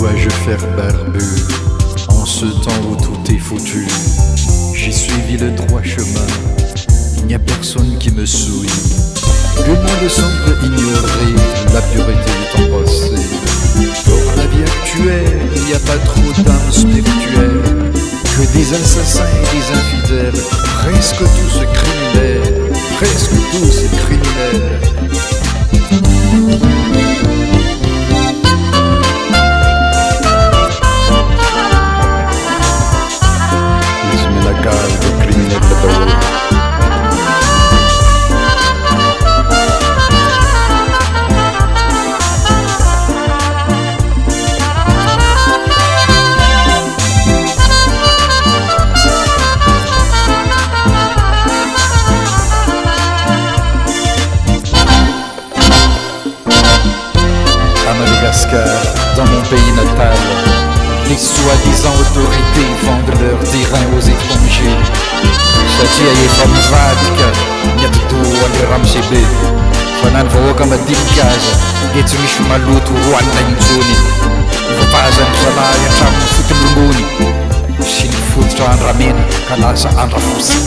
dois-je faire barbu en ce temps où tout est foutu? J'ai suivi le droit chemin, il n'y a personne qui me souille. Le monde semble ignorer la pureté du temps passé. Pour la vie actuelle, il n'y a pas trop d'âmes spirituelles, que des assassins et des infidèles, presque tous criminels, presque tous criminels. Dans mon pays natal, les soi-disant autorités vendent leurs terrains aux étrangers. Satria efa mivadika ny atotoan'ny ramosebe fa na ny vahoaka madilikaza dia tsy misy maloto roanina intsony. Vapazan'ny zalahy hatramin'ny fotombongony sy ny fototra andramena ka lasa andrafotsy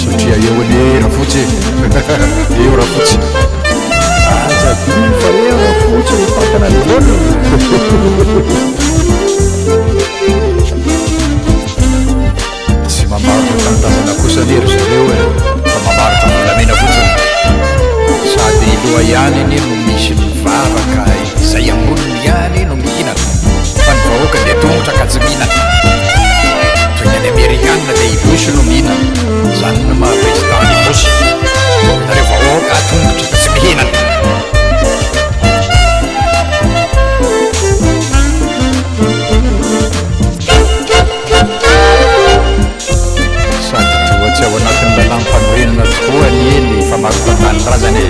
satria eo anie rafotsy eo rafotsy azadiny fa eo rafotsy fatana ny volo. Tsy mamaritra tanindrazana kosanery zareo fa mamaritra volamena fotsiny sady loha ihany iny no misy mivavaka izay amboniny ihany no mihinana fa ny vahoaka dia tongotra ka tsy mihinana toy ny any amerikanina dia ibosy no mihinana zany no maha-président ibosy nareo vahoaka tongotra ka tsy mihinana. Tsy ao anatin'ny lalam-panorenana tokoa ny eny famarotam-daniny razany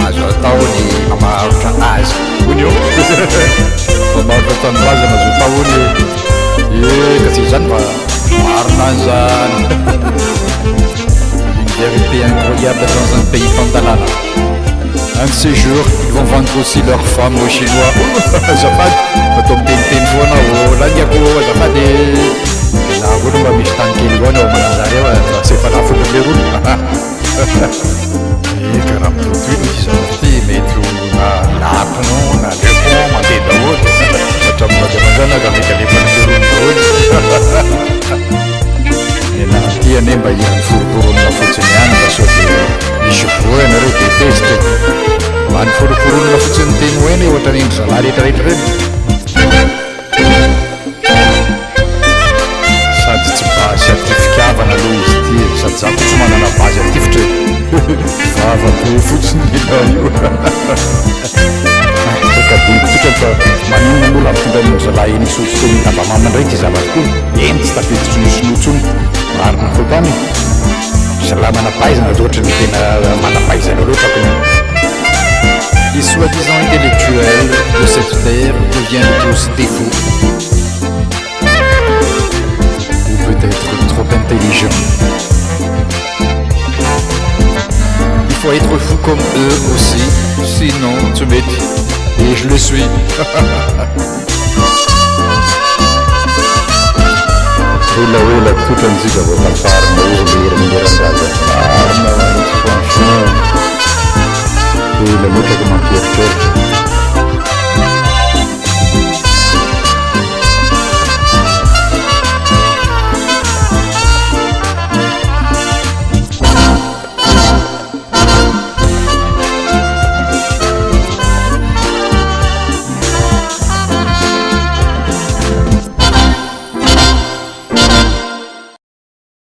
azo atao ny mamarotra azy ony eo famarotra tanorazana azo atao ony ka tsy zany mba marina zany. Une vérité incroyable dans un pays pandalala. Un de ces jours, ils vont vendre aussi leurs femmes aux Chinois. Azafady atao miteniteny foana o laniako azafady na olo mba misy tany kely hoana ao mananjary ao tsy efa lafo le rolo karaha miproduit misy zany ty mety na lapino na lepon mandeha daholo hatramin'n'madamazana ka mety alefa le rolo daholo ena ty ane mba hiany foroporonona fotsiny ihany ka sao dia misy voa ianareo deteste mba ny foroporonona fotsiny teny hoeny ohatra reny zalahy rehetrarehetra reny sady tsy basy atifikaavana aloha izy ty sady zako tsy manana basy atifitra vavabe fotsiny ina io sakadiniko totra fa maninona mola ampitondrany zalahy eny sosony avamamana ndray ty zavatra koa eny tsy tafiditry ny sinotsony marina fotany zalahy manapaizana loatra ny tena manapaizana loatra ko. Les soi-disant intellectuels de cette terre deviennent tous des fous. Ou peut-être trop intelligents. Il faut être fou comme eux aussi, sinon tu m'étais. Et je le suis. Hela totran'izika vao tafarina ozy le franchement hela loatra ko mampieritreritra